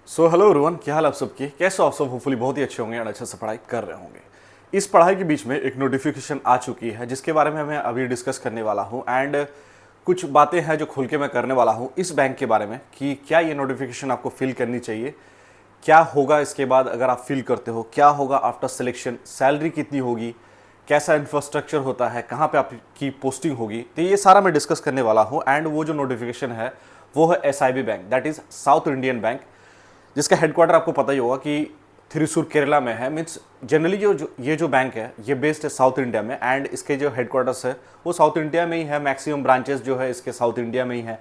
Hello everyone, क्या हाल आप सबकी? कैसे हो आप सब? होपफुली बहुत ही अच्छे होंगे और अच्छे से पढ़ाई कर रहे होंगे। इस पढ़ाई के बीच में एक नोटिफिकेशन आ चुकी है जिसके बारे में मैं अभी डिस्कस करने वाला हूं एंड कुछ बातें हैं जो खुल के मैं करने वाला हूं इस बैंक के बारे में कि क्या ये नोटिफिकेशन आपको फिल करनी चाहिए, क्या होगा इसके बाद अगर आप फिल करते हो, क्या होगा आफ्टर सिलेक्शन, सैलरी कितनी होगी, कैसा इंफ्रास्ट्रक्चर होता है, कहाँ पे आपकी पोस्टिंग होगी। तो ये सारा मैं डिस्कस करने वाला हूँ एंड वो जो नोटिफिकेशन है वो है SIB bank, that is south Indian bank, जिसका हेडक्वार्टर आपको पता ही होगा कि थ्रिसुर केरला में है। मीन्स जनरली ये जो बैंक है ये बेस्ड है साउथ इंडिया में एंड इसके जो हेडक्वार्टर्स है वो साउथ इंडिया में ही है। मैक्सिमम ब्रांचेस जो है इसके साउथ इंडिया में ही है।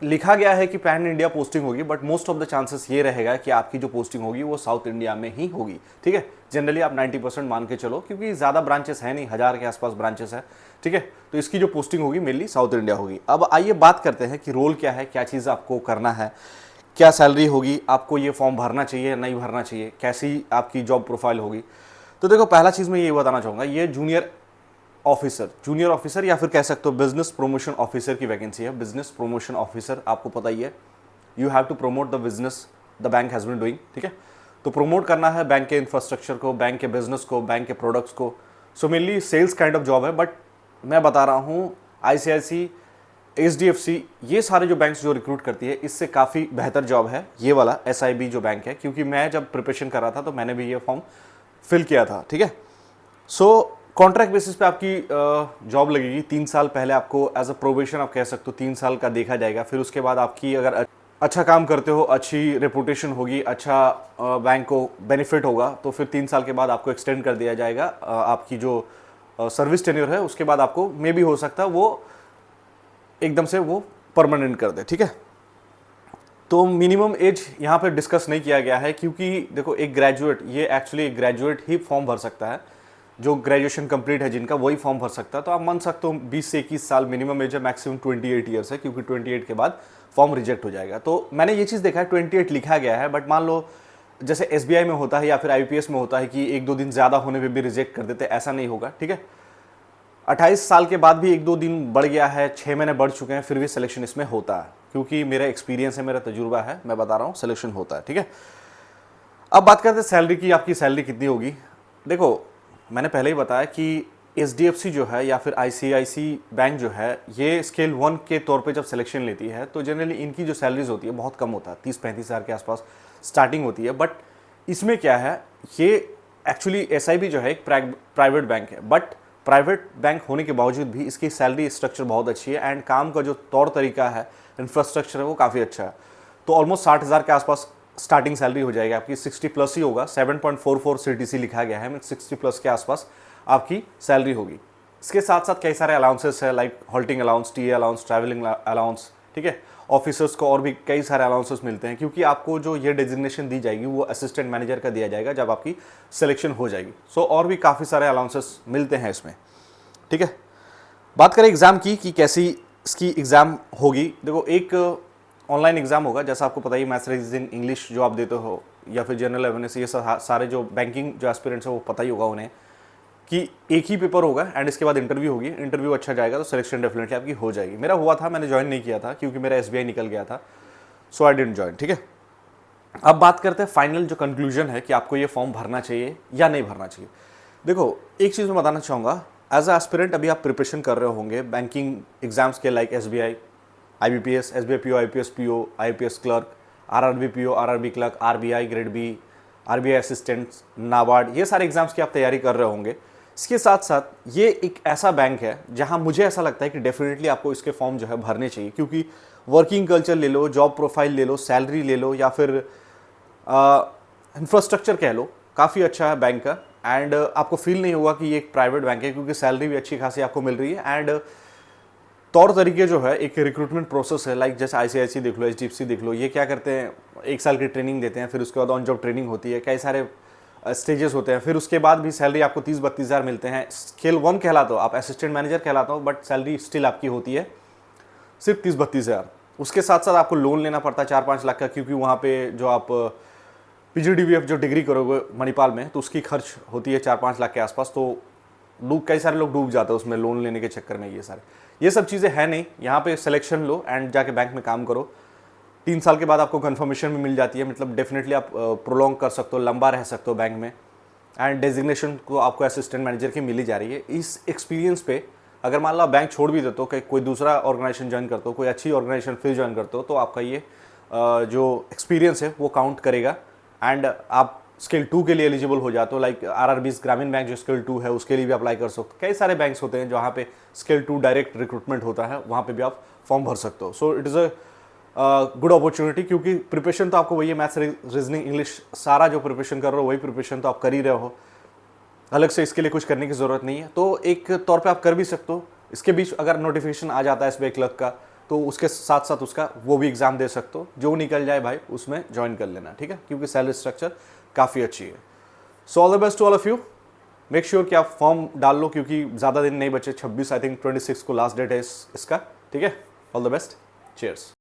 लिखा गया है कि पैन इंडिया पोस्टिंग होगी, but most of the chances ये रहेगा कि आपकी जो पोस्टिंग होगी वो साउथ इंडिया में ही होगी। ठीक है, जनरली आप 90% मान के चलो, क्योंकि ज़्यादा ब्रांचेस है नहीं, 1000 के आसपास ब्रांचेस है। ठीक है, तो इसकी जो पोस्टिंग होगी मेनली साउथ इंडिया होगी। अब आइए बात करते हैं कि रोल क्या है, क्या चीज़ आपको करना है, क्या सैलरी होगी, आपको ये फॉर्म भरना चाहिए या नहीं भरना चाहिए, कैसी आपकी जॉब प्रोफाइल होगी। तो देखो, पहला चीज़ मैं ये बताना चाहूँगा, ये जूनियर ऑफिसर या फिर कह सकते हो बिजनेस प्रमोशन ऑफिसर की वैकेंसी है। बिजनेस प्रमोशन ऑफिसर आपको पता ही है, you have to promote the business the bank has been doing. ठीक है, तो प्रमोट करना है बैंक के इंफ्रास्ट्रक्चर को, बैंक के बिजनेस को, बैंक के प्रोडक्ट्स को। So mainly sales kind of job है। बट मैं बता रहा हूँ ICICI, HDFC, ये सारे जो बैंक्स जो रिक्रूट करती है इससे काफ़ी बेहतर जॉब है ये वाला SIB जो बैंक है, क्योंकि मैं जब प्रिपरेशन कर रहा था तो मैंने भी ये फॉर्म फिल किया था। ठीक है, कॉन्ट्रैक्ट बेसिस पे आपकी जॉब लगेगी 3 साल। पहले आपको एज अ प्रोबेशन आप कह सकते हो 3 साल का देखा जाएगा। फिर उसके बाद आपकी अगर अच्छा काम करते हो, अच्छी रेपुटेशन होगी, अच्छा बैंक को बेनिफिट होगा, तो फिर 3 साल के बाद आपको एक्सटेंड कर दिया जाएगा। आपकी जो सर्विस टेन्योर है उसके बाद आपको मे भी हो सकता है वो एकदम से वो परमानेंट कर दे। ठीक है, तो मिनिमम एज यहाँ पे डिस्कस नहीं किया गया है, क्योंकि देखो एक ग्रेजुएट, ये एक्चुअली एक ग्रेजुएट ही फॉर्म भर सकता है। जो ग्रेजुएशन कंप्लीट है जिनका, वही फॉर्म भर सकता है। तो आप मान सकते हो 20 से 21 साल मिनिमम एज है, मैक्सिमम 28 ईयर्स है, क्योंकि 28 के बाद फॉर्म रिजेक्ट हो जाएगा। तो मैंने ये चीज़ देखा है, 28 लिखा गया है, बट मान लो जैसे SBI में होता है या फिर IPS में होता है कि 1-2 दिन ज़्यादा होने पर भी रिजेक्ट कर देते, ऐसा नहीं होगा। ठीक है, 28 साल के बाद भी 1-2 दिन बढ़ गया है, 6 महीने बढ़ चुके हैं, फिर भी सिलेक्शन इसमें होता है, क्योंकि मेरा एक्सपीरियंस है, मेरा तजुर्बा है, मैं बता रहा हूँ, सिलेक्शन होता है। ठीक है, अब बात करते हैं सैलरी की। आपकी सैलरी कितनी होगी? देखो, मैंने पहले ही बताया कि HDFC जो है या फिर ICICI बैंक जो है, ये स्केल 1 के तौर पे जब सिलेक्शन लेती है तो जनरली इनकी जो सैलरीज होती है बहुत कम होता है, 30-35 हज़ार के आसपास स्टार्टिंग होती है। बट इसमें क्या है, ये एक्चुअली SIB जो है एक प्राइवेट बैंक है, बट प्राइवेट बैंक होने के बावजूद भी इसकी सैलरी स्ट्रक्चर बहुत अच्छी है एंड काम का जो तौर तरीका है, इंफ्रास्ट्रक्चर है, वो काफ़ी अच्छा है। तो ऑलमोस्ट 60,000 के आसपास स्टार्टिंग सैलरी हो जाएगी आपकी, 60 प्लस ही होगा, 7.44 CTC लिखा गया है, 60 प्लस के आसपास आपकी सैलरी होगी। इसके साथ साथ कई सारे अलाउंसेस है, like halting allowance, TA allowance, travelling allowance. ठीक है, ऑफिसर्स को और भी कई सारे अलाउंसेस मिलते हैं, क्योंकि आपको जो ये डेजिग्नेशन दी जाएगी वो असिस्टेंट मैनेजर का दिया जाएगा जब आपकी सिलेक्शन हो जाएगी। और भी काफ़ी सारे अलाउंसेस मिलते हैं इसमें। ठीक है, बात करें एग्ज़ाम की कि कैसी इसकी एग्ज़ाम होगी। देखो, एक ऑनलाइन एग्ज़ाम होगा, जैसा आपको पता ही, मैथ्स, रीजनिंग, इंग्लिश जो आप देते हो, या फिर जनरल अवेयरनेस, ये सारे जो बैंकिंग जो एस्पिरेंट्स है वो पता ही होगा उन्हें कि एक ही पेपर होगा एंड इसके बाद इंटरव्यू होगी। इंटरव्यू अच्छा जाएगा तो सिलेक्शन डेफिनेटली आपकी हो जाएगी। मेरा हुआ था, मैंने ज्वाइन नहीं किया था क्योंकि मेरा SBI निकल गया था, सो आई डिडंट ज्वाइन। ठीक है, अब बात करते हैं फाइनल जो कंक्लूजन है कि आपको ये फॉर्म भरना चाहिए या नहीं भरना चाहिए। देखो, एक चीज़ मैं बताना चाहूँगा, एज अ एस्पिरेंट अभी आप प्रिपरेशन कर रहे होंगे बैंकिंग एग्जाम्स के, like SBI, IBPS, SBI PO, IPS PO, IPS clerk, RRB PO, RRB clerk, RBI grade B, RBI assistant, NABARD, ये सारे एग्जाम्स की आप तैयारी कर रहे होंगे। इसके साथ साथ ये एक ऐसा बैंक है जहां मुझे ऐसा लगता है कि डेफिनेटली आपको इसके फॉर्म जो है भरने चाहिए, क्योंकि वर्किंग कल्चर ले लो, जॉब प्रोफाइल ले लो, सैलरी ले लो, या फिर इंफ्रास्ट्रक्चर कह लो, काफ़ी अच्छा है बैंक का। एंड आपको फील नहीं होगा कि ये एक प्राइवेट बैंक है, क्योंकि सैलरी भी अच्छी खासी आपको मिल रही है। एंड तौर तरीके जो है, एक रिक्रूटमेंट प्रोसेस है, लाइक जैसे ICICI देख लो, HDFC देख लो, ये क्या करते हैं, 1 साल की ट्रेनिंग देते हैं, फिर उसके बाद ऑन जॉब ट्रेनिंग होती है, कई सारे स्टेजेस होते हैं, फिर उसके बाद भी सैलरी आपको 30-32 हज़ार मिलते हैं। स्केल 1 कहलाते हो आप, असिस्टेंट मैनेजर कहलाता हो, बट सैलरी स्टिल आपकी होती है सिर्फ 30-32 हज़ार। उसके साथ साथ आपको लोन लेना पड़ता है 4-5 लाख का, क्योंकि वहाँ पे जो आप PGDBF जो डिग्री करोगे मणिपाल में, तो उसकी खर्च होती है 4-5 लाख के आसपास। तो कई सारे लोग डूब जाते हैं उसमें लोन लेने के चक्कर में। ये सब चीज़ें हैं नहीं, यहाँ पे सिलेक्शन लो एंड जाके बैंक में काम करो। 3 साल के बाद आपको कन्फर्मेशन भी मिल जाती है, मतलब डेफिनेटली आप प्रोलॉन्ग कर सकते हो, लंबा रह सकते हो बैंक में, एंड डेजिग्नेशन को आपको असिस्टेंट मैनेजर की मिली जा रही है। इस एक्सपीरियंस पे अगर मान लो आप बैंक छोड़ भी देते हो, कोई दूसरा ऑर्गेनाइजेशन ज्वाइन करते हो, कोई अच्छी ऑर्गेनाइजेशन फिर ज्वाइन करते हो, तो आपका ये जो एक्सपीरियंस है वो काउंट करेगा एंड आप स्किल 2 के लिए एलिजिबल हो जाते हो। लाइक आरआरबीज ग्रामीण बैंक जो स्किल 2 है उसके लिए भी अप्लाई कर सकते हो। कई सारे बैंक्स होते हैं जहाँ पे स्किल 2 डायरेक्ट रिक्रूटमेंट होता है, वहाँ पे भी आप फॉर्म भर सकते हो। So it is a good opportunity, क्योंकि प्रिपरेशन तो आपको वही है, मैथ्स, रीजनिंग, इंग्लिश, सारा जो प्रिपरेशन कर रहे हो वही प्रिपरेशन तो आप कर ही रहे हो, अलग से इसके लिए कुछ करने की ज़रूरत नहीं है। तो एक तौर पे आप कर भी सकते हो। इसके बीच अगर नोटिफिकेशन आ जाता है एसबीआई क्लर्क का, तो उसके साथ साथ उसका वो भी एग्ज़ाम दे सकते हो, जो निकल जाए भाई उसमें ज्वाइन कर लेना, ठीक है, क्योंकि सैलरी स्ट्रक्चर काफ़ी अच्छी है। So all the best to all of you. Make sure कि आप फॉर्म डाल लो, क्योंकि ज़्यादा दिन नहीं बचे, 26 आई थिंक 26 को लास्ट डेट है इसका, ठीक है। All the best, cheers.